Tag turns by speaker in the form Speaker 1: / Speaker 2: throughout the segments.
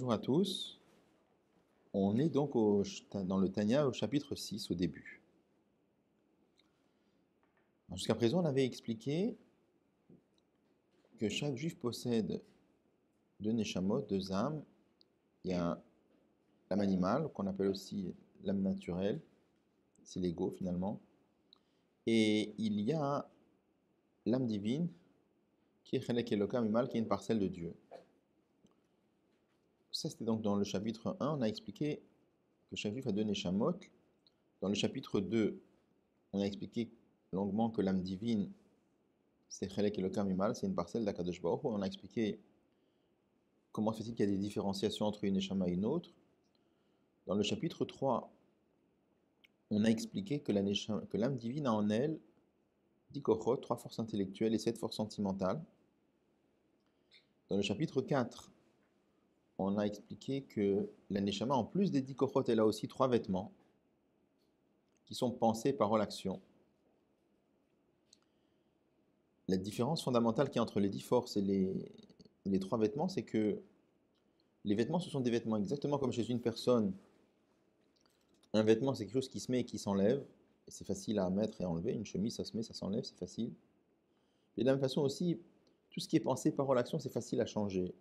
Speaker 1: Bonjour à tous. On est donc dans le Tanya au chapitre 6 au début. Jusqu'à présent, on avait expliqué que chaque juif possède deux neshamot, deux âmes. Il y a l'âme animale, qu'on appelle aussi l'âme naturelle, c'est l'ego finalement. Et il y a l'âme divine, qui est Chelek Elokam Imal, qui est une parcelle de Dieu. Ça, c'était donc dans le chapitre 1, on a expliqué que chaque juif a deux neshamot. Dans le chapitre 2, on a expliqué longuement que l'âme divine, c'est Chelek Elokam Imal, c'est une parcelle d'Akadosh Baruch Hu. On a expliqué comment fait-il qu'il y a des différenciations entre une neshama et une autre. Dans le chapitre 3, on a expliqué que l'âme divine a en elle 10 kochot, 3 forces intellectuelles et 7 forces sentimentales. Dans le chapitre 4, on a expliqué que la neshama, en plus des 10 kochot, elle a aussi 3 vêtements qui sont pensée, parole, action. La différence fondamentale qu'il y a entre les 10 forces et les 3 vêtements, c'est que les vêtements, ce sont des vêtements exactement comme chez une personne. Un vêtement, c'est quelque chose qui se met et qui s'enlève. Et c'est facile à mettre et à enlever. Une chemise, ça se met, ça s'enlève, c'est facile. Et de la même façon aussi, tout ce qui est pensée, parole, action, c'est facile à changer.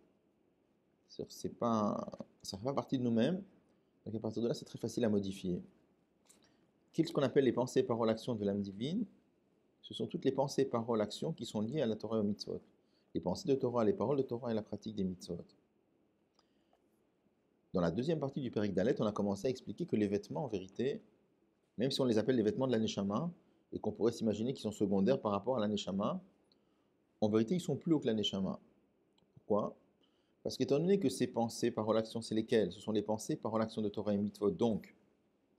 Speaker 1: C'est pas, ça ne fait pas partie de nous-mêmes. Donc à partir de là, c'est très facile à modifier. Qu'est-ce qu'on appelle les pensées, paroles, actions de l'âme divine? Ce sont toutes les pensées, paroles, actions qui sont liées à la Torah et au mitzvot. Les pensées de Torah, les paroles de Torah et la pratique des mitzvot. Dans la deuxième partie du Pérek Dalet, on a commencé à expliquer que les vêtements, en vérité, même si on les appelle les vêtements de la Neshama, et qu'on pourrait s'imaginer qu'ils sont secondaires par rapport à la Neshama, en vérité, ils sont plus hauts que la Neshama. Pourquoi? Parce qu'étant donné que ces pensées, paroles, actions, c'est lesquelles? Ce sont les pensées, paroles, actions de Torah et mitzvot. Donc,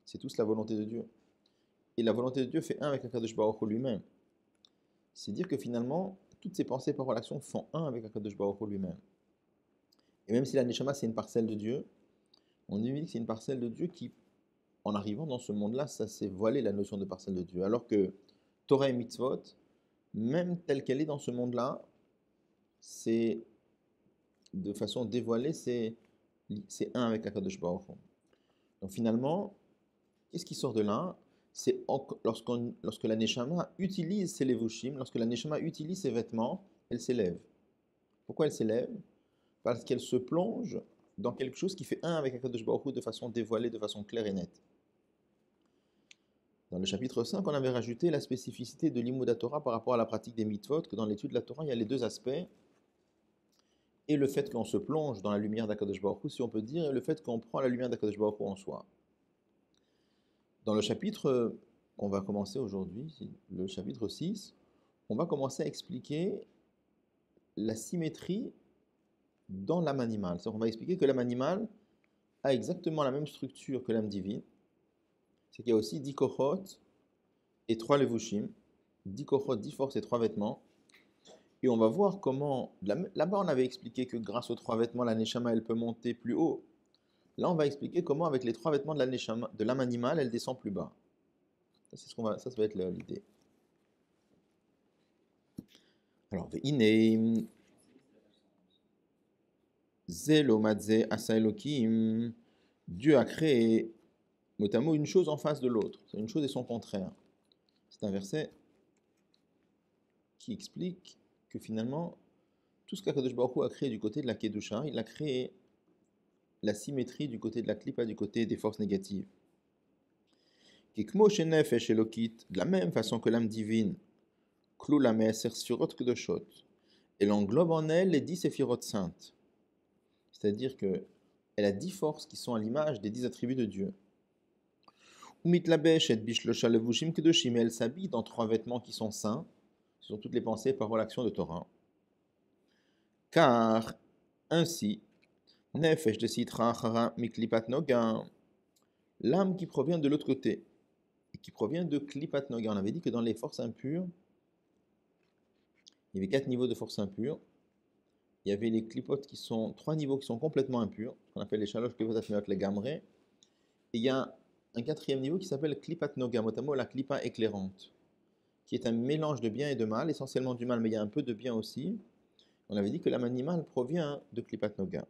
Speaker 1: c'est tous la volonté de Dieu. Et la volonté de Dieu fait un avec Akadosh Baruch Hu lui-même. C'est dire que finalement, toutes ces pensées, paroles, actions font un avec Akadosh Baruch Hu lui-même. Et même si la Neshama, c'est une parcelle de Dieu, on dit que c'est une parcelle de Dieu qui, en arrivant dans ce monde-là, ça s'est voilé la notion de parcelle de Dieu. Alors que Torah et mitzvot, même telle qu'elle est dans ce monde-là, c'est de façon dévoilée, c'est un avec Akadosh Baruch Hu. Donc finalement, qu'est-ce qui sort de là? C'est lorsque la Neshama utilise ses levushim, lorsque la Neshama utilise ses vêtements, elle s'élève. Pourquoi elle s'élève? Parce qu'elle se plonge dans quelque chose qui fait un avec Akadosh Baruch Hu de façon dévoilée, de façon claire et nette. Dans le chapitre 5, on avait rajouté la spécificité de l'Imoud Torah par rapport à la pratique des mitzvot, que dans l'étude de la Torah, il y a les deux aspects, et le fait qu'on se plonge dans la lumière d'Akadosh Baruch Hu, si on peut dire, et le fait qu'on prend la lumière d'Akadosh Baruch Hu en soi. Dans le chapitre qu'on va commencer aujourd'hui, le chapitre 6, on va commencer à expliquer la symétrie dans l'âme animale. C'est-à-dire qu'on va expliquer que l'âme animale a exactement la même structure que l'âme divine. C'est qu'il y a aussi 10 kochot et 3 levushim, 10 kochot, 10 forces et 3 vêtements. Et on va voir comment, là-bas on avait expliqué que grâce aux 3 vêtements, la neshama elle peut monter plus haut. Là on va expliquer comment avec les 3 vêtements de la neshama, de l'âme animale, elle descend plus bas. Ça va être l'idée. Alors, Ve'ine, Zelomadze Asa Elohim, Dieu a créé mot à mot une chose en face de l'autre. C'est une chose et son contraire. C'est un verset qui explique que finalement, tout ce qu'Akadosh Baruch Hu a créé du côté de la Kedusha, il a créé la symétrie du côté de la Klippa, du côté des forces négatives. Kikmo Shenefesh Elokit, de la même façon que l'âme divine, Klou la Me'aser Sfirot Kedoshot, elle englobe en elle les 10 séphirot saintes. C'est-à-dire que elle a 10 forces qui sont à l'image des 10 attributs de Dieu. Umitlabesh et bishlosha levushim kedoshim, elle s'habille dans 3 vêtements qui sont saints. Ce sont toutes les pensées, paroles, actions de Torah. Car ainsi, nefesh de sitra achara miklipat noga, l'âme qui provient de l'autre côté et qui provient de klipat noga. On avait dit que dans les forces impures, il y avait 4 niveaux de forces impures. Il y avait les klipotes qui sont 3 niveaux qui sont complètement impurs, qu'on appelle les shalosh klipot atmeot les gamré. Et il y a un 4e niveau qui s'appelle klipat noga, motamo la klipa éclairante, qui est un mélange de bien et de mal, essentiellement du mal, mais il y a un peu de bien aussi. On avait dit que l'âme animale provient de klipat noga.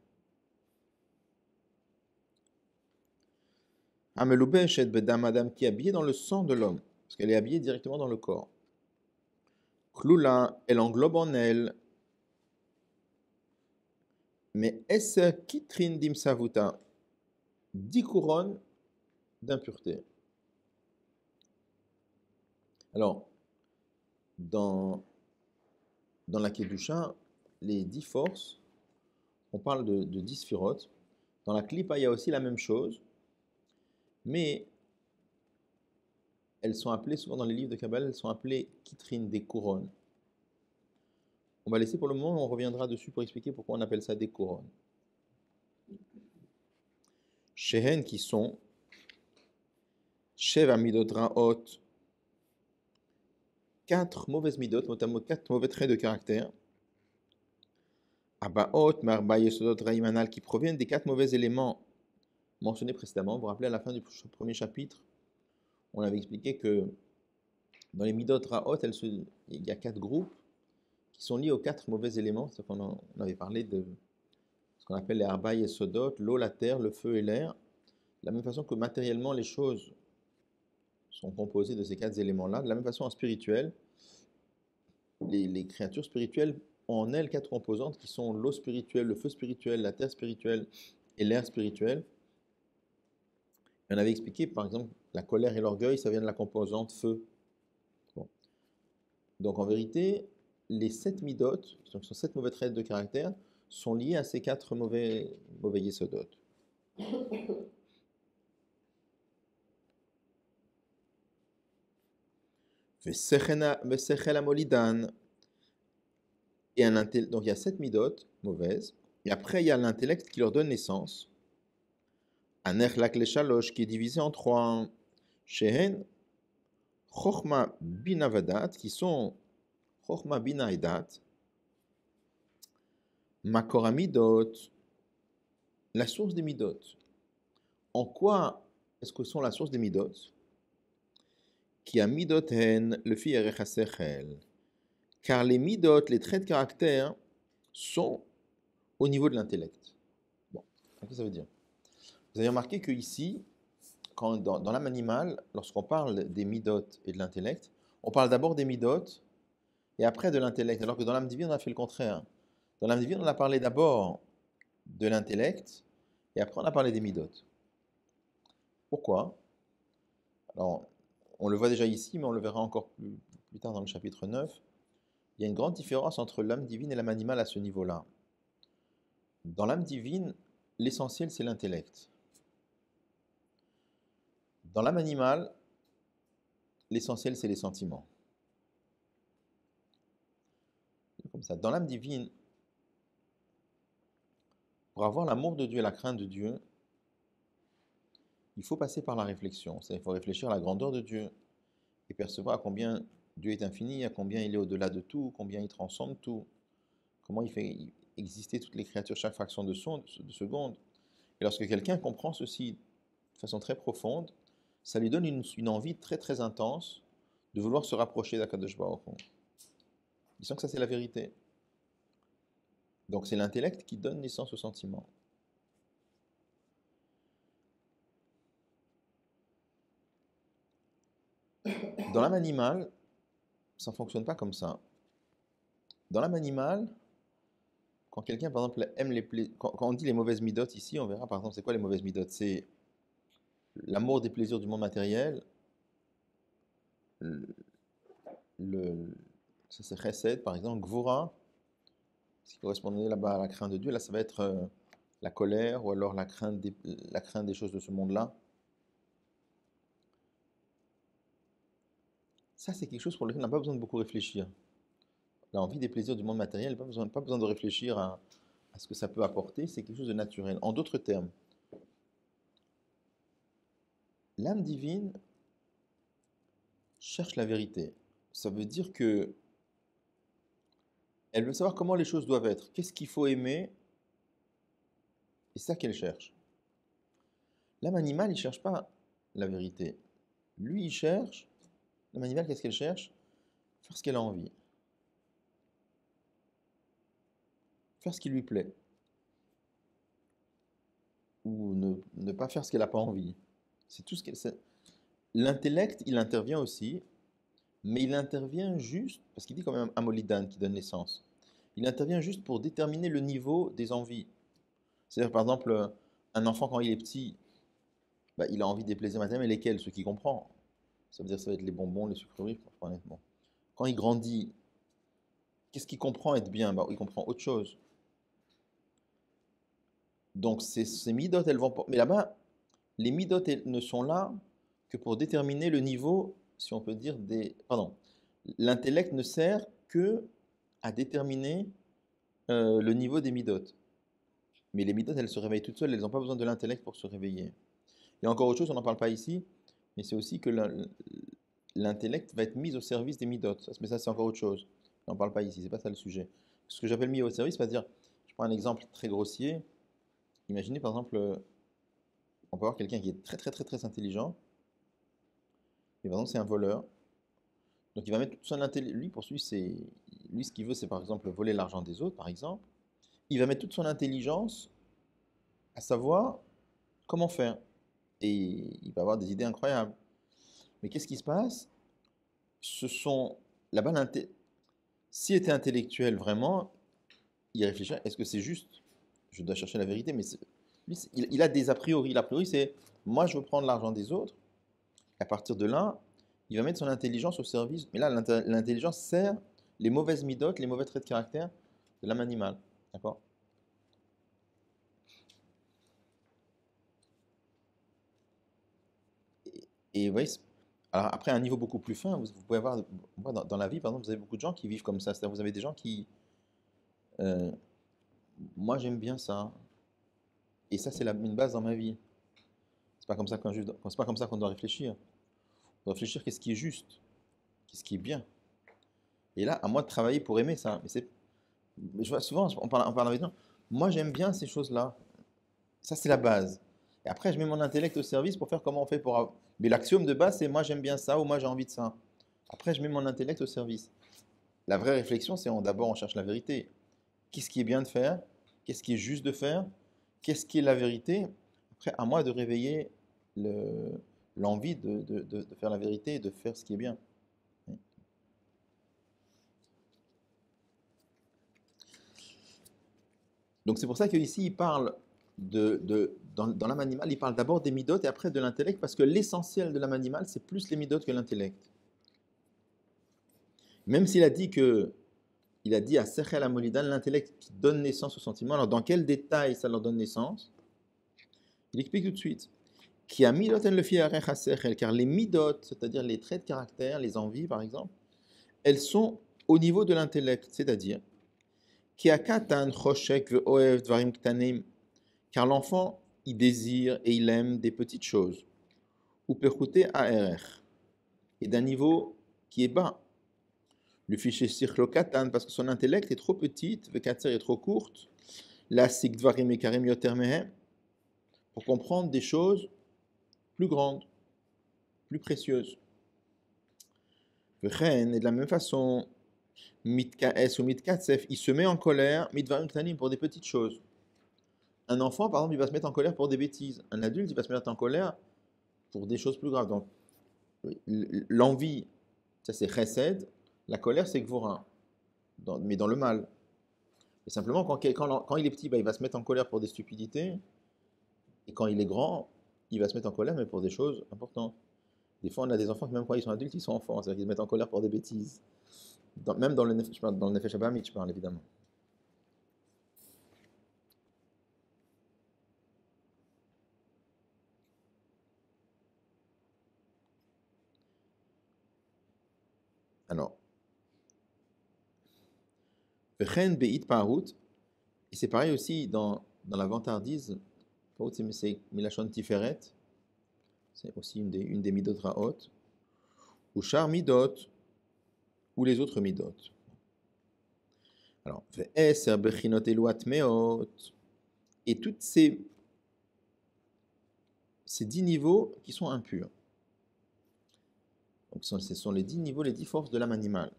Speaker 1: Amelubeshet bedam adam, qui est habillée dans le sang de l'homme, parce qu'elle est habillée directement dans le corps. Klula, elle englobe en elle. Mais esse kitrin dim savuta, 10 couronnes d'impureté. Alors, dans la Kedusha, les 10 forces, on parle de 10 sphirotes. Dans la Klippa, il y a aussi la même chose, mais elles sont appelées, souvent dans les livres de Kabbalah, elles sont appelées kitrin, des couronnes. On va laisser pour le moment, on reviendra dessus pour expliquer pourquoi on appelle ça des couronnes. Shehen, qui sont Sheva midot ra'ot, 4 mauvaises midot, notamment 4 mauvais traits de caractère. Abaot, Marba, Yesodot, Raïmanal, qui proviennent des 4 mauvais éléments mentionnés précédemment. Vous vous rappelez, à la fin du premier chapitre, on avait expliqué que dans les midot Raot, il y a 4 groupes qui sont liés aux 4 mauvais éléments. On avait parlé de ce qu'on appelle les Arba, Yesodot, l'eau, la terre, le feu et l'air. De la même façon que matériellement, les choses sont composées de ces 4 éléments-là. De la même façon, en spirituel, les créatures spirituelles ont en elles 4 composantes qui sont l'eau spirituelle, le feu spirituel, la terre spirituelle et l'air spirituel. On avait expliqué, par exemple, la colère et l'orgueil, ça vient de la composante feu. Bon. Donc en vérité, les 7 midot, qui sont 7 mauvais traits de caractère, sont liés à ces 4 mauvais yesodot. Vesechel amolidan. Donc il y a 7 midot mauvaises, et après il y a l'intellect qui leur donne naissance. Aner lak le shalosh, qui est divisé en 3. Shehen, chochma bina vadat, qui sont chochma bina et dat. Makor midot, la source des midot. En quoi est-ce que sont la source des midot? Qui a midot hen, le fi erechasechel. Car les midot, les traits de caractère, sont au niveau de l'intellect. Bon, qu'est-ce que ça veut dire? Vous avez remarqué que ici, dans l'âme animale, lorsqu'on parle des midot et de l'intellect, on parle d'abord des midot et après de l'intellect, alors que dans l'âme divine, on a fait le contraire. Dans l'âme divine, on a parlé d'abord de l'intellect et après on a parlé des midot. Pourquoi? Alors, on le voit déjà ici, mais on le verra encore plus tard dans le chapitre 9. Il y a une grande différence entre l'âme divine et l'âme animale à ce niveau-là. Dans l'âme divine, l'essentiel, c'est l'intellect. Dans l'âme animale, l'essentiel, c'est les sentiments. Comme ça. Dans l'âme divine, pour avoir l'amour de Dieu et la crainte de Dieu, il faut passer par la réflexion. Il faut réfléchir à la grandeur de Dieu et percevoir à combien Dieu est infini, à combien il est au-delà de tout, combien il transcende tout, comment il fait exister toutes les créatures chaque fraction de seconde. Et lorsque quelqu'un comprend ceci de façon très profonde, ça lui donne une envie très très intense de vouloir se rapprocher d'Akadosh Baruch Hu. Il sent que ça c'est la vérité. Donc c'est l'intellect qui donne naissance au sentiment. Dans l'âme animale, ça ne fonctionne pas comme ça. Dans l'âme animale, quand quelqu'un, par exemple, aime quand on dit les mauvaises midotes ici, on verra, par exemple, c'est quoi les mauvaises midotes? C'est l'amour des plaisirs du monde matériel, le, ça c'est chesed, par exemple, gvura, ce qui correspondait là-bas à la crainte de Dieu, là ça va être la colère ou alors la crainte des choses de ce monde-là. Ça, c'est quelque chose pour lequel on n'a pas besoin de beaucoup réfléchir. L'envie des plaisirs du monde matériel, pas besoin de réfléchir à ce que ça peut apporter, c'est quelque chose de naturel. En d'autres termes, l'âme divine cherche la vérité. Ça veut dire que elle veut savoir comment les choses doivent être, qu'est-ce qu'il faut aimer, et c'est ça qu'elle cherche. L'âme animale, il ne cherche pas la vérité. Lui, il cherche, l'âme animale, qu'est-ce qu'elle cherche? Faire ce qu'elle a envie. Faire ce qui lui plaît. Ou ne pas faire ce qu'elle n'a pas envie. C'est tout ce que c'est. L'intellect, il intervient aussi, mais il intervient juste, parce qu'il dit quand même Amolidan qui donne naissance, il intervient juste pour déterminer le niveau des envies. C'est-à-dire, par exemple, un enfant, quand il est petit, bah, il a envie des plaisirs matériels, mais lesquels? Ceux qu'il comprend. Ça veut dire que ça va être les bonbons, les sucreries, honnêtement. Quand il grandit, qu'est-ce qu'il comprend être bien? Bah, il comprend autre chose. Donc, ces midotes, elles vont. Mais là-bas, les midotes ne sont là que pour déterminer le niveau, si on peut dire, des. Pardon. L'intellect ne sert que à déterminer le niveau des midotes. Mais les midotes, elles se réveillent toutes seules, elles n'ont pas besoin de l'intellect pour se réveiller. Il y a encore autre chose, on n'en parle pas ici, mais c'est aussi que l'intellect va être mis au service des midotes. Mais ça, c'est encore autre chose. On n'en parle pas ici, c'est pas ça le sujet. Ce que j'appelle mis au service, c'est-à-dire, je prends un exemple très grossier. Imaginez par exemple, on peut avoir quelqu'un qui est très très très très intelligent, et par exemple c'est un voleur. Donc il va mettre toute son intelligence, lui pour lui ce qu'il veut c'est par exemple voler l'argent des autres par exemple. Il va mettre toute son intelligence à savoir comment faire. Et il va avoir des idées incroyables. Mais qu'est-ce qui se passe? Ce sont là-bas s'il était intellectuel vraiment, il réfléchirait, est-ce que c'est juste? Je dois chercher la vérité, mais lui, il a des a priori. L'a priori, c'est moi, je veux prendre l'argent des autres. À partir de là, il va mettre son intelligence au service. Mais là, l'intelligence sert les mauvaises midotes, les mauvais traits de caractère de l'âme animale. D'accord? Et vous voyez, alors après, à un niveau beaucoup plus fin, vous pouvez avoir, moi, dans la vie, par exemple, vous avez beaucoup de gens qui vivent comme ça. C'est-à-dire, vous avez des gens qui, euh, moi, j'aime bien ça. Et ça, c'est une base dans ma vie. C'est pas comme ça c'est pas comme ça qu'on doit réfléchir. On doit réfléchir qu'est-ce qui est juste, qu'est-ce qui est bien. Et là, à moi de travailler pour aimer ça. Je vois souvent, on parle avec des gens. Moi, j'aime bien ces choses-là. Ça, c'est la base. Et après, je mets mon intellect au service pour faire comment on fait pour. Mais l'axiome de base, c'est moi, j'aime bien ça ou moi, j'ai envie de ça. Après, je mets mon intellect au service. La vraie réflexion, c'est d'abord, on cherche la vérité. Qu'est-ce qui est bien de faire? Qu'est-ce qui est juste de faire? Qu'est-ce qui est la vérité? Après, à moi de réveiller l'envie de faire la vérité et de faire ce qui est bien. Donc c'est pour ça qu'ici, il parle dans l'âme animale, il parle d'abord des midotes et après de l'intellect, parce que l'essentiel de l'âme animale, c'est plus les midotes que l'intellect. Même s'il a dit il a dit à Sechel Amolidan, l'intellect qui donne naissance aux sentiments. Alors dans quel détail ça leur donne naissance? Il explique tout de suite. Qui a midot en le fiarecha sechel, car les midot, c'est-à-dire les traits de caractère, les envies par exemple, elles sont au niveau de l'intellect, c'est-à-dire qui a katan choshek ve'oev dvarim ktanim, car l'enfant il désire et il aime des petites choses, ou perchuté aer, et d'un niveau qui est bas. Le fichier sichlo katan, parce que son intellect est trop petite, ve'katser est trop courte, la sik dvarim ekarim yoter mehem, pour comprendre des choses plus grandes, plus précieuses. Et de la même façon, mitkaes ou mitkatsef, il se met en colère, mitvarim ktanim, pour des petites choses. Un enfant, par exemple, il va se mettre en colère pour des bêtises. Un adulte, il va se mettre en colère pour des choses plus graves. Donc, l'envie, ça c'est chesed. La colère, c'est gvura, mais dans le mal. Et simplement, quand il est petit, bah, il va se mettre en colère pour des stupidités. Et quand il est grand, il va se mettre en colère, mais pour des choses importantes. Des fois, on a des enfants qui, même quand ils sont adultes, ils sont enfants. C'est-à-dire qu'ils se mettent en colère pour des bêtises. Même dans le Nefesh Abamit, je parle évidemment. Alors, Vechen Beit Parut, et c'est pareil aussi dans la vantardise. Parut, c'est Milachon Tiferet, c'est aussi une des midot raot, ou char midot, ou les autres midot. Alors, Ve'eser Bechinot Eluat Meot, et toutes ces 10 niveaux qui sont impurs. Donc, ce sont les 10 niveaux, les 10 forces de l'âme animale.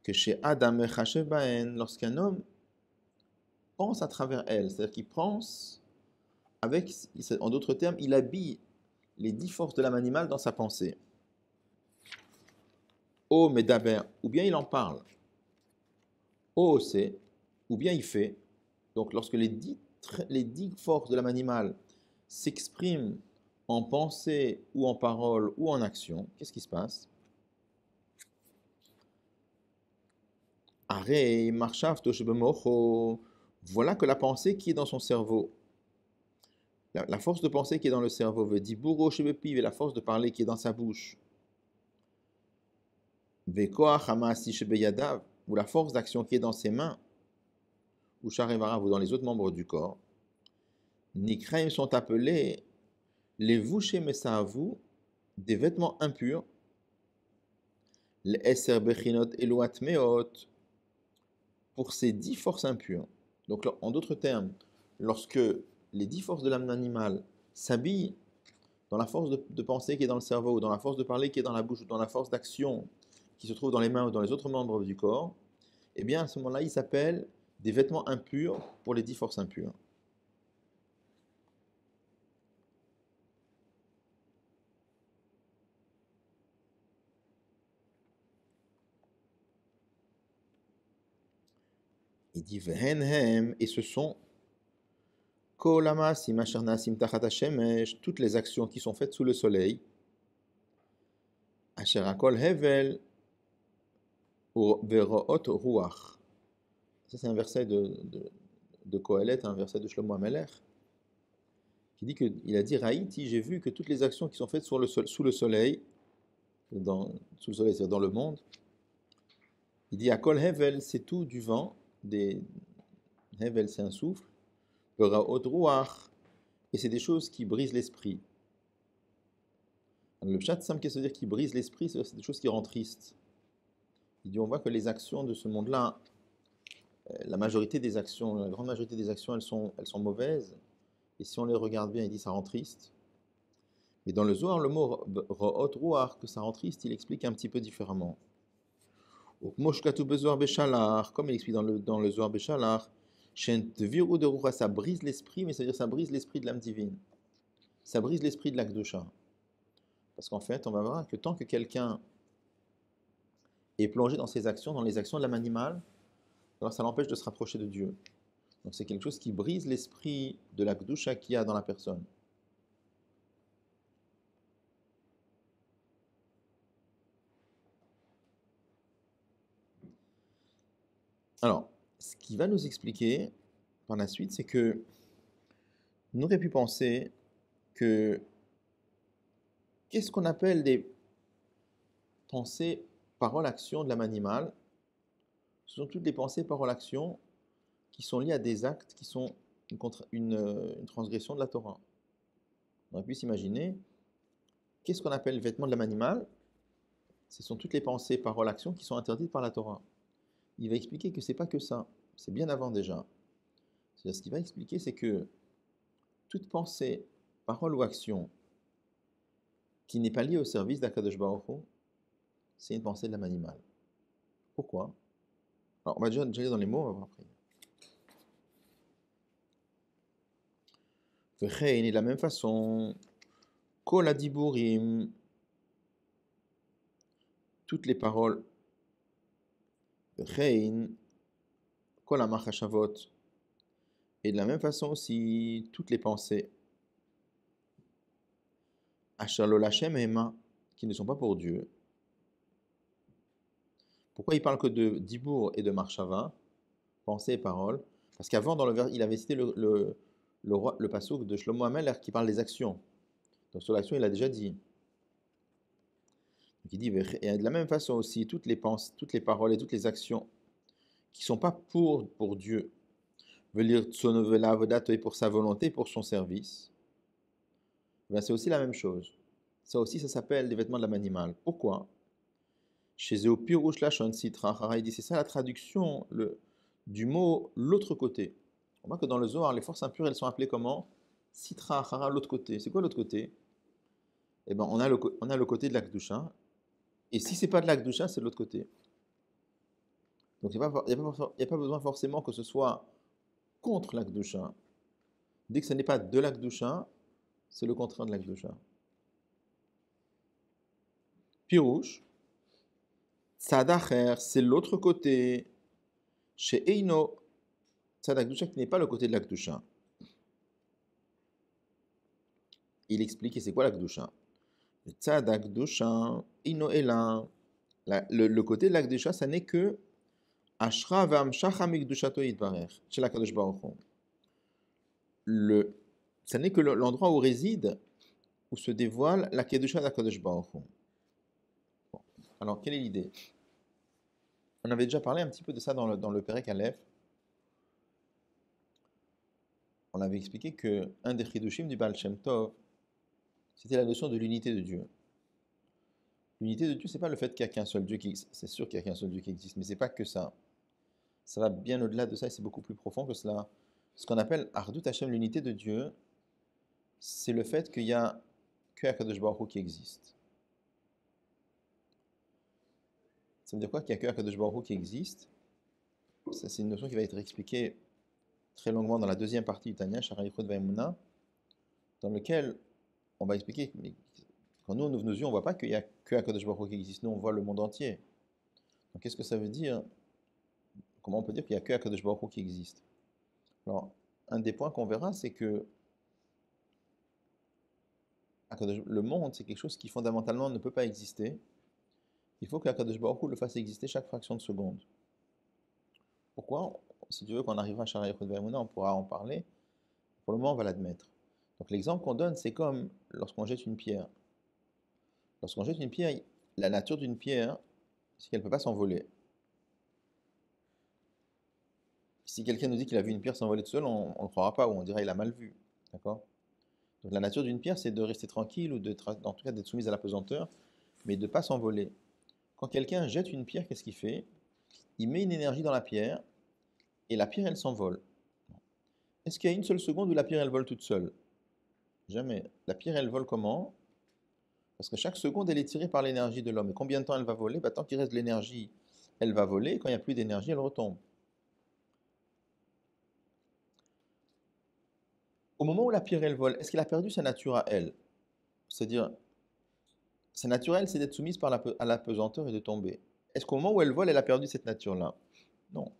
Speaker 1: Que chez Adam et Baen, lorsqu'un homme pense à travers elle, c'est-à-dire qu'il pense avec, en d'autres termes, il habille les 10 forces de l'âme animale dans sa pensée. O Medaber, ou bien il en parle. O c'est, ou bien il fait. Donc lorsque les 10 forces de l'âme animale s'expriment en pensée ou en parole ou en action, qu'est-ce qui se passe? Arei marshavto shebemocho. Voilà que la pensée qui est dans son cerveau, la force de pensée qui est dans le cerveau, veut dire bourro shebepiv, et la force de parler qui est dans sa bouche, vekoach hamasi shebeyadav, ou la force d'action qui est dans ses mains, ou charevarav, ou dans les autres membres du corps, nikraim sont appelés les vouché mesahavu, des vêtements impurs, les eser bechinot eloat meot, pour ces 10 forces impures. Donc, en d'autres termes, lorsque les 10 forces de l'âme animale s'habillent dans la force de pensée qui est dans le cerveau, ou dans la force de parler qui est dans la bouche, ou dans la force d'action qui se trouve dans les mains ou dans les autres membres du corps, eh bien, à ce moment-là, ils s'appellent des vêtements impurs pour les 10 forces impures. Il dit Vehenhem, et ce sont Kolamasim Ashernasim Tachat Hashemesh, toutes les actions qui sont faites sous le soleil, Asherakol Hevel, Veroot Ruach. Ça, c'est un verset de Kohelet, un verset de Shlomo HaMelech, qui dit qu'il a dit Raïti, j'ai vu que toutes les actions qui sont faites sous le soleil, sous le soleil, c'est-à-dire dans le monde, il dit Akol Hevel, c'est tout du vent, Hevel, c'est un souffle, Veroot Ruach, et c'est des choses qui brisent l'esprit. Le pshat simple qui veut dire qui brise l'esprit, c'est des choses qui rendent triste. Il dit on voit que les actions de ce monde-là, la majorité des actions, la grande majorité des actions, elles sont mauvaises. Et si on les regarde bien, il dit ça rend triste. Mais dans le Zohar, le mot ro'ot ruach, que ça rend triste, il explique un petit peu différemment. Comme il explique dans le Zohar Beshalach, ça brise l'esprit, mais ça veut dire ça brise l'esprit de l'âme divine. Ça brise l'esprit de l'Akdosha. Parce qu'en fait, on va voir que tant que quelqu'un est plongé dans ses actions, dans les actions de l'âme animale, alors ça l'empêche de se rapprocher de Dieu. Donc c'est quelque chose qui brise l'esprit de la Kedusha qu'il y a dans la personne. Alors, ce qui va nous expliquer par la suite, c'est que on aurait pu penser que qu'est-ce qu'on appelle des pensées, paroles, actions de l'âme animale? Ce sont toutes les pensées, paroles, actions qui sont liées à des actes qui sont une transgression de la Torah. On aurait pu s'imaginer, qu'est-ce qu'on appelle le vêtement de l'âme animale? Ce sont toutes les pensées, paroles, actions qui sont interdites par la Torah. Il va expliquer que c'est pas que ça, c'est bien avant déjà. C'est-à-dire, ce qu'il va expliquer, c'est que toute pensée, parole ou action qui n'est pas liée au service d'Akadosh Baruch Hu, c'est une pensée de l'âme animale. Pourquoi? Alors, on va déjà lire dans les mots, on va voir après. Vechein est de la même façon, Kol Adiburim, toutes les paroles, Vechein, Kol Amachashavot, et de la même façon aussi, toutes les pensées, Ashalol Hashem et Ema, qui ne sont pas pour Dieu. Pourquoi il parle que de Dibour et de Marshava, pensée et parole? Parce qu'avant, dans le vers, il avait cité le passouk de Shlomo HaMelech qui parle des actions. Donc sur l'action, il a déjà dit. Donc il dit, et de la même façon aussi, toutes les pensées, toutes les paroles et toutes les actions qui ne sont pas pour Dieu, veut dire Tsonovela Avodato et pour sa volonté, pour son service, ben c'est aussi la même chose. Ça aussi, ça s'appelle des vêtements de l'âme animale. Pourquoi? Chez Zéo Pirouche Lachon Sitra, il dit, c'est ça la traduction du mot l'autre côté. On voit que dans le Zohar, les forces impures, elles sont appelées comment? Sitra, Hara, l'autre côté. C'est quoi l'autre côté? Eh ben, on a le côté de l'Akdusha. Et si c'est pas de l'Akdusha, c'est de l'autre côté. Donc il n'y a pas besoin forcément que ce soit contre l'Akdusha. Dès que ce n'est pas de l'Akdusha, c'est le contraire de l'Akdusha. Pirouche, tzad acher, c'est l'autre côté. Chez Eino, tzad akdusha qui n'est pas le côté de l'akdusha. Il explique, et c'est quoi l'akdusha? Le tzad akdusha, Eino ela. Le côté de l'akdusha, ça n'est que Ashra v'amshach hamikdushato yitbarech, chez la Kadosh Baruch Hu. Ça n'est que l'endroit où réside, où se dévoile la Kedusha d'Akadosh Baruch Hu. Bon. Alors, quelle est l'idée? On avait déjà parlé un petit peu de ça dans le Perek Aleph. On avait expliqué que un des chidushim du Baal Shem Tov, c'était la notion de l'unité de Dieu. L'unité de Dieu, c'est pas le fait qu'il n'y a qu'un seul Dieu qui existe. C'est sûr qu'il n'y a qu'un seul Dieu qui existe, mais c'est pas que ça. Ça va bien au-delà de ça et c'est beaucoup plus profond que cela. Ce qu'on appelle Ardut Hashem, l'unité de Dieu, c'est le fait qu'il y a que Akadosh Baruch Hu qui existe. Ça veut dire quoi qu'il n'y a que Akadosh Baruch Hu qui existe? Ça, c'est une notion qui va être expliquée très longuement dans la deuxième partie du Tanya, Sharayichot Va'emuna, dans lequel on va expliquer que quand nous ouvre nos yeux, on ne voit pas qu'il n'y a que Akadosh Baruch Hu qui existe, nous on voit le monde entier. Donc qu'est-ce que ça veut dire? Comment on peut dire qu'il n'y a que Akadosh Baruch Hu qui existe? Alors, un des points qu'on verra, c'est que le monde, c'est quelque chose qui fondamentalement ne peut pas exister. Il faut qu'Akadosh Baruch Hu le fasse exister chaque fraction de seconde. Pourquoi? Si tu veux, quand on arrivera à Sharayichot Va'emuna, on pourra en parler. Pour le moment, on va l'admettre. Donc l'exemple qu'on donne, c'est comme lorsqu'on jette une pierre. Lorsqu'on jette une pierre, la nature d'une pierre, c'est qu'elle ne peut pas s'envoler. Si quelqu'un nous dit qu'il a vu une pierre s'envoler tout seul, on ne le croira pas, ou on dirait qu'il a mal vu. D'accord? Donc la nature d'une pierre, c'est de rester tranquille, ou en tout cas d'être soumise à la pesanteur, mais de ne pas s'envoler. Quand quelqu'un jette une pierre, qu'est-ce qu'il fait? Il met une énergie dans la pierre, et la pierre, elle s'envole. Est-ce qu'il y a une seule seconde où la pierre, elle vole toute seule? Jamais. La pierre, elle vole comment? Parce que chaque seconde, elle est tirée par l'énergie de l'homme. Et combien de temps elle va voler? Tant qu'il reste de l'énergie, elle va voler. Et quand il n'y a plus d'énergie, elle retombe. Au moment où la pierre, elle vole, est-ce qu'elle a perdu sa nature à elle? C'est-à-dire, sa nature, elle, c'est d'être soumise à la pesanteur et de tomber. Est-ce qu'au moment où elle vole, elle a perdu cette nature-là? Non.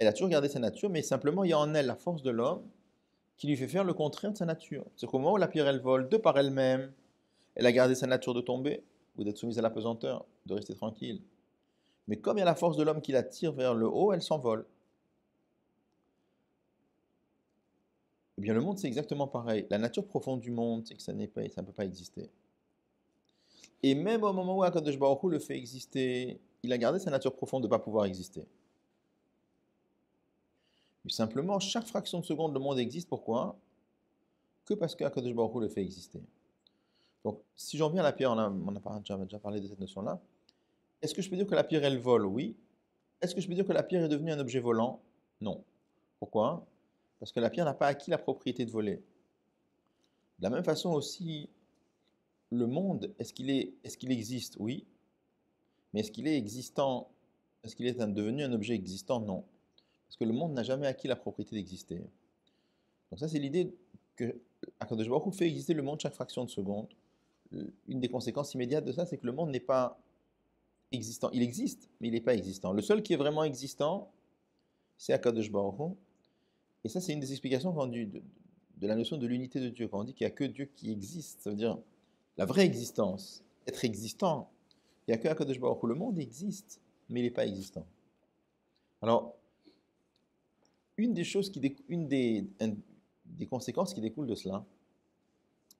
Speaker 1: Elle a toujours gardé sa nature, mais simplement, il y a en elle la force de l'homme qui lui fait faire le contraire de sa nature. C'est qu'au moment où la pierre, elle vole, de par elle-même, elle a gardé sa nature de tomber, ou d'être soumise à la pesanteur, de rester tranquille. Mais comme il y a la force de l'homme qui la tire vers le haut, elle s'envole. Eh bien, le monde, c'est exactement pareil. La nature profonde du monde, c'est que ça ne peut pas exister. Et même au moment où Akadosh Baruch Hu le fait exister, il a gardé sa nature profonde de ne pas pouvoir exister. Mais simplement, chaque fraction de seconde, le monde existe. Pourquoi? Que parce qu'Akadosh Baruch Hu le fait exister. Donc, si j'en viens à la pierre, on a déjà parlé de cette notion-là. Est-ce que je peux dire que la pierre, elle vole? Oui. Est-ce que je peux dire que la pierre est devenue un objet volant? Non. Pourquoi? Parce que la pierre n'a pas acquis la propriété de voler. De la même façon aussi, le monde, est-ce qu'il existe? Oui. Mais est-ce qu'il est existant? Est-ce qu'il est devenu un objet existant? Non. Parce que le monde n'a jamais acquis la propriété d'exister. Donc ça, c'est l'idée que Akadosh Baruch Hu fait exister le monde chaque fraction de seconde. Une des conséquences immédiates de ça, c'est que le monde n'est pas existant. Il existe, mais il n'est pas existant. Le seul qui est vraiment existant, c'est Akadosh Baruch Hu. Et ça, c'est une des explications de la notion de l'unité de Dieu. Quand on dit qu'il n'y a que Dieu qui existe, ça veut dire la vraie existence, être existant. Il n'y a que Akadosh Baruch Hu. Le monde existe, mais il n'est pas existant. Alors, une des conséquences qui découlent de cela,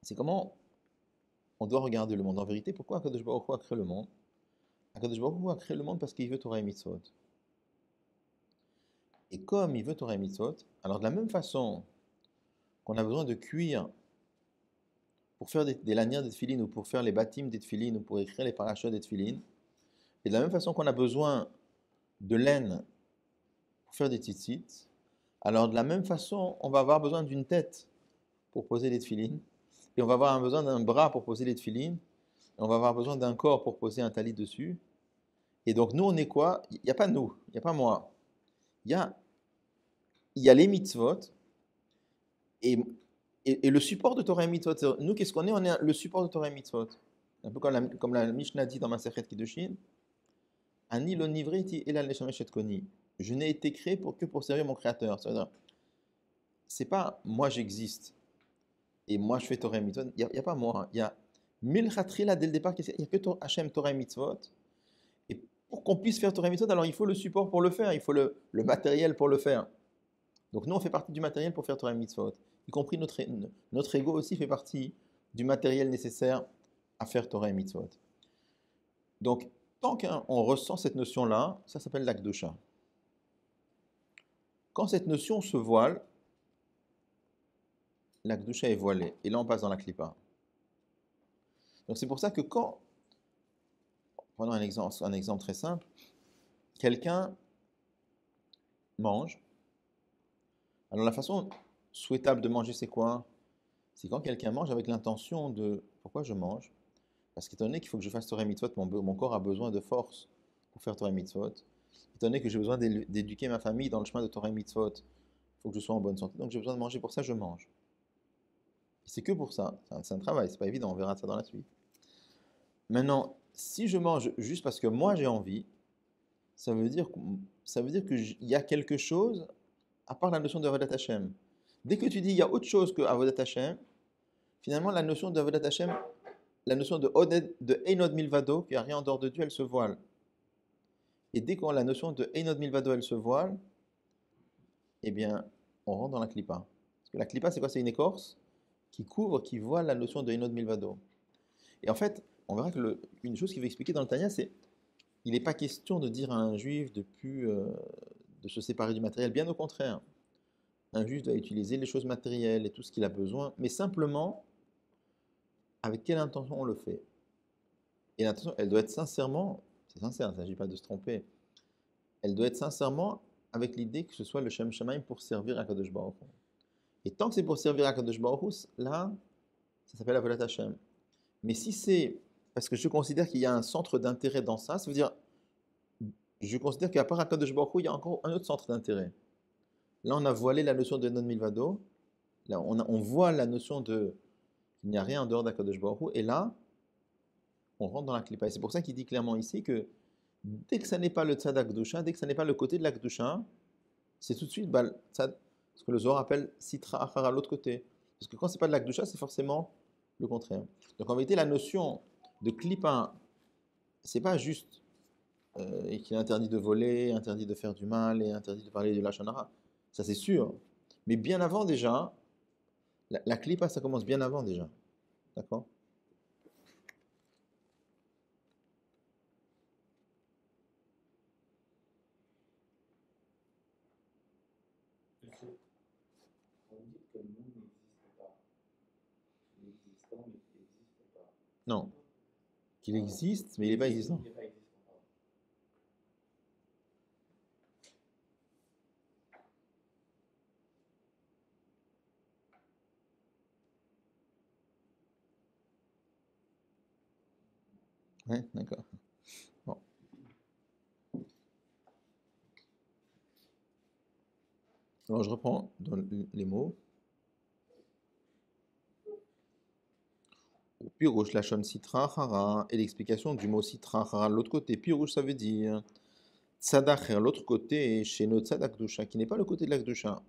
Speaker 1: c'est comment on doit regarder le monde. En vérité, pourquoi Akadosh Baruch Hu a créé le monde? Akadosh Baruch Hu a créé le monde parce qu'il veut Torah et Mitzvot. Et comme il veut Torah et Mitzvot, alors de la même façon qu'on a besoin de cuir pour faire des lanières des tefilines ou pour faire les bâtiments des tefilines ou pour écrire les parachutes des tefilines, et de la même façon qu'on a besoin de laine pour faire des tzitzit, alors de la même façon, on va avoir besoin d'une tête pour poser les tefilines, et on va avoir besoin d'un bras pour poser les tefilines, et on va avoir besoin d'un corps pour poser un talit dessus. Et donc nous, on est quoi? Il n'y a pas nous, il n'y a pas moi. Il y a les mitzvot, et le support de Torah et mitzvot. Nous, qu'est-ce qu'on est? On est le support de Torah et mitzvot. Un peu comme la Mishnah dit dans Masechet Kiddushin, Ani lo nivreti elal neshamesh et koni. Je n'ai été créé que pour servir mon créateur. C'est-à-dire, c'est pas moi j'existe et moi je fais Torah et Mitzvot. Il y a pas moi. Il y a milchatrila dès le départ. Il n'y a que Hachem, Torah et Mitzvot. Et pour qu'on puisse faire Torah et Mitzvot, alors il faut le support pour le faire. Il faut le matériel pour le faire. Donc nous, on fait partie du matériel pour faire Torah et Mitzvot. Y compris notre ego aussi fait partie du matériel nécessaire à faire Torah et Mitzvot. Donc, tant qu'on ressent cette notion-là, ça s'appelle l'akdosha. Quand cette notion se voile, l'akdosha est voilée. Et là, on passe dans la klipa. Donc, c'est pour ça que prenons un exemple très simple, quelqu'un mange. Alors, la façon souhaitable de manger, c'est quoi? C'est quand quelqu'un mange avec l'intention de pourquoi je mange? Parce qu'étant donné qu'il faut que je fasse Torah et Mitzvot, mon corps a besoin de force pour faire Torah et Mitzvot. Étant donné que j'ai besoin d'éduquer ma famille dans le chemin de Torah et Mitzvot, il faut que je sois en bonne santé. Donc j'ai besoin de manger, pour ça je mange. C'est que pour ça. C'est un travail, c'est pas évident, on verra ça dans la suite. Maintenant, si je mange juste parce que moi j'ai envie, ça veut dire qu'il y a quelque chose à part la notion de Avodat Hashem. Dès que tu dis il y a autre chose que Avodat Hashem, finalement la notion de Avodat Hashem, la notion de Einod Milvado, qu'il n'y a rien en dehors de Dieu, elle se voile. Et dès qu'on la notion de Einod Milvado, elle se voile, eh bien, on rentre dans la klipa. Parce que la klipa, c'est quoi? C'est une écorce qui couvre, qui voile la notion de Einod Milvado. Et en fait, on verra que une chose qu'il veut expliquer dans le Tanya, c'est il n'est pas question de dire à un juif de se séparer du matériel. Bien au contraire. Un juif doit utiliser les choses matérielles et tout ce qu'il a besoin, mais simplement, avec quelle intention on le fait? Et l'intention, elle doit être sincèrement, c'est sincère, il ne s'agit pas de se tromper, elle doit être sincèrement avec l'idée que ce soit le Shem Shamaim pour servir à Kadosh Baruch Hu. Et tant que c'est pour servir à Kadosh Baruch Hu, là, ça s'appelle Avodat Hashem. Mais si c'est parce que je considère qu'il y a un centre d'intérêt dans ça, ça veut dire, je considère qu'à part Kadosh Baruch Hu, il y a encore un autre centre d'intérêt. Là, on a voilé la notion de non milvado. Là, on voit la notion de qu'il n'y a rien en dehors d'Akadosh Baruch Hu. Et là, on rentre dans la klipa. Et c'est pour ça qu'il dit clairement ici que dès que ça n'est pas le tzadak dusha, dès que ça n'est pas le côté de la kedusha, c'est tout de suite ce que le Zohar appelle sitra achara, l'autre côté. Parce que quand c'est pas de la kedusha, c'est forcément le contraire. Donc en vérité, la notion de klipa, c'est pas juste qu'il est interdit de voler, interdit de faire du mal et interdit de parler de la shonara. Ça c'est sûr. Mais bien avant déjà, la klipa, ça commence bien avant déjà. D'accord?
Speaker 2: On dit que le monde n'existe pas. Il est existant, mais il n'existe pas.
Speaker 1: Non. Qu'il existe, mais il n'est pas existant.
Speaker 2: Il n'est pas existant, pardon.
Speaker 1: Ouais, d'accord. Bon. Alors je reprends dans les mots. Pirouche, lachon sitra hara, et l'explication du mot sitra hara. L'autre côté, pirouche, ça veut dire tzadacher, l'autre côté, chez nos tzadak dusha, qui n'est pas le côté de la kedusha.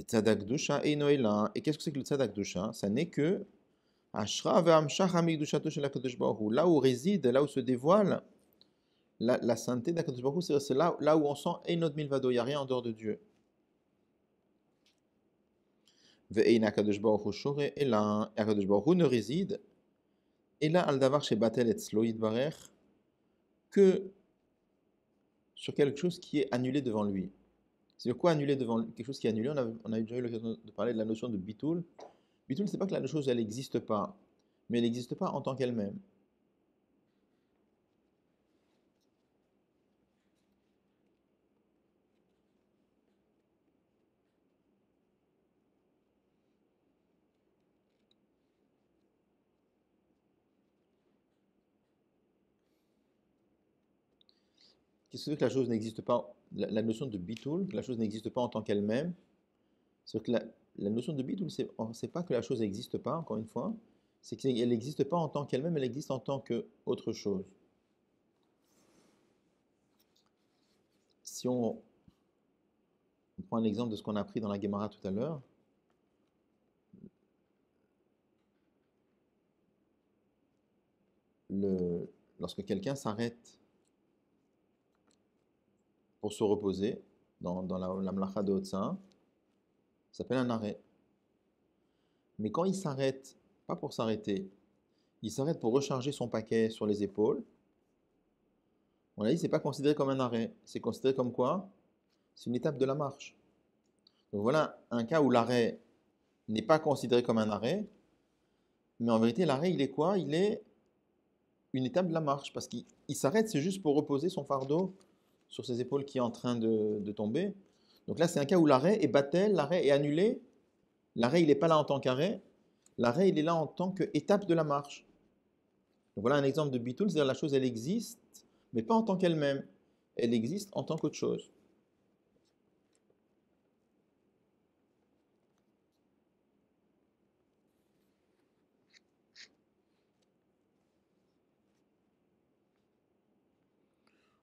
Speaker 1: Tzadak dusha et noéla. Et qu'est-ce que c'est que le tzadak dusha? Ça n'est que ashra ve'amshach hamikdushato shel HaKadosh Baruch Hu. Là où réside, là où se dévoile la sainteté d'Akadosh Baruch Hu, c'est là où on sent Einod Milvado, il n'y a rien en dehors de Dieu. Ve'ein HaKadosh Baruch Hu shore ela, HaKadosh Baruch Hu ne réside ela al davar shebatel etzlo yitbarech, que sur quelque chose qui est annulé devant lui. C'est quoi annulé devant quelque chose qui est annulé? On a déjà eu l'occasion de parler de la notion de bitul. Bitul, c'est pas que la chose elle n'existe pas, mais elle n'existe pas en tant qu'elle-même. Qu'est-ce que c'est que la chose n'existe pas? La notion de bitul, que la chose n'existe pas en tant qu'elle-même. C'est que la notion de bitul, c'est pas que la chose n'existe pas, encore une fois, c'est qu'elle n'existe pas en tant qu'elle-même, elle existe en tant qu'autre chose. Si on prend un exemple de ce qu'on a appris dans la Gemara tout à l'heure, lorsque quelqu'un s'arrête pour se reposer dans la mlacha de Hotza, ça s'appelle un arrêt. Mais quand il s'arrête, pas pour s'arrêter, il s'arrête pour recharger son paquet sur les épaules, on a dit c'est pas considéré comme un arrêt, c'est considéré comme quoi? C'est une étape de la marche. Donc voilà un cas où l'arrêt n'est pas considéré comme un arrêt, mais en vérité l'arrêt il est quoi? Il est une étape de la marche, parce qu'il s'arrête, c'est juste pour reposer son fardeau sur ses épaules qui est en train de tomber. Donc là c'est un cas où l'arrêt est battel, l'arrêt est annulé, l'arrêt il n'est pas là en tant qu'arrêt, l'arrêt il est là en tant qu'étape de la marche. Donc voilà un exemple de bitoul, c'est-à-dire la chose elle existe, mais pas en tant qu'elle-même, elle existe en tant qu'autre chose.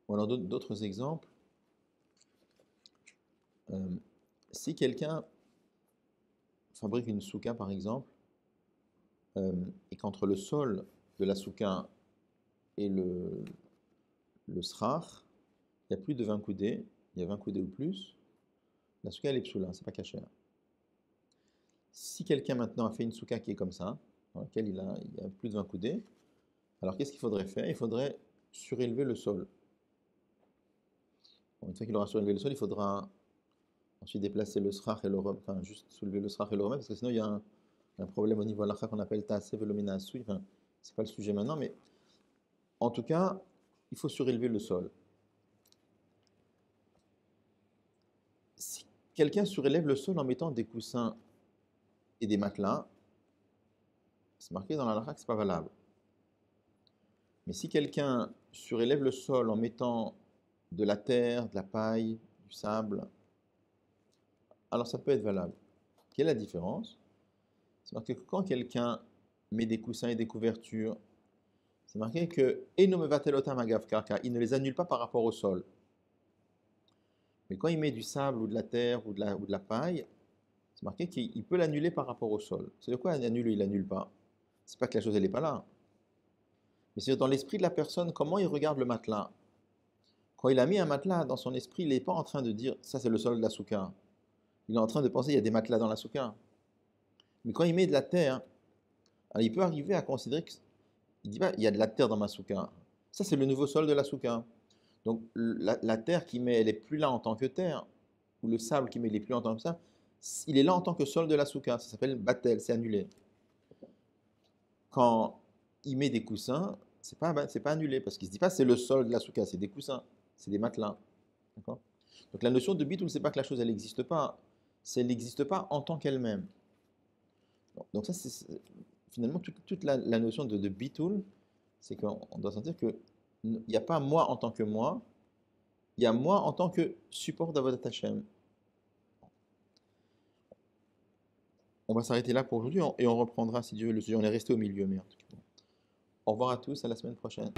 Speaker 1: Ou alors d'autres exemples. Si quelqu'un fabrique une souka par exemple, et qu'entre le sol de la souka et le srach, il y a plus de 20 coudées, il y a 20 coudées ou plus, la souka elle est psoula, c'est pas cachère. Si quelqu'un maintenant a fait une souka qui est comme ça, dans laquelle il y a plus de 20 coudées, alors qu'est-ce qu'il faudrait faire? Il faudrait surélever le sol. Bon, une fois qu'il aura surélevé le sol, il faudra ensuite déplacer le srach et le remède, enfin juste soulever le srach et le remède, parce que sinon il y a un problème au niveau de l'akha qu'on appelle ta'aseh velomina asui, enfin c'est pas le sujet maintenant, mais en tout cas, il faut surélever le sol. Si quelqu'un surélève le sol en mettant des coussins et des matelas, c'est marqué dans la halakha que c'est pas valable. Mais si quelqu'un surélève le sol en mettant de la terre, de la paille, du sable, alors ça peut être valable. Quelle est la différence? C'est marqué que quand quelqu'un met des coussins et des couvertures, c'est marqué que il ne les annule pas par rapport au sol. Mais quand il met du sable ou de la terre ou de la paille, c'est marqué qu'il peut l'annuler par rapport au sol. C'est de quoi annuler, il l'annule pas? C'est pas que la chose elle n'est pas là. Mais c'est dans l'esprit de la personne, comment il regarde le matelas. Quand il a mis un matelas dans son esprit, il n'est pas en train de dire ça c'est le sol de la souka. Il est en train de penser il y a des matelas dans la souka. Mais quand il met de la terre, alors il peut arriver à considérer qu'il dit bah, il y a de la terre dans ma souka. Ça c'est le nouveau sol de la souka. Donc la terre qu'il met, elle n'est plus là en tant que terre, ou le sable qu'il met, il n'est plus là en tant que ça. Il est là en tant que sol de la souka. Ça s'appelle batel, c'est annulé. Quand il met des coussins, c'est pas annulé, parce qu'il ne se dit pas c'est le sol de la souka, c'est des coussins, c'est des matelas. D'accord? Donc la notion de bitoul, c'est pas que la chose elle n'existe pas, c'est elle n'existe pas en tant qu'elle-même. Donc ça, c'est finalement toute la notion de bitoul, c'est qu'on doit sentir que il n'y a pas moi en tant que moi, il y a moi en tant que support d'Avodat Hashem. On va s'arrêter là pour aujourd'hui et on reprendra si Dieu veut le sujet. On est resté au milieu, mais en tout cas. Au revoir à tous, à la semaine prochaine.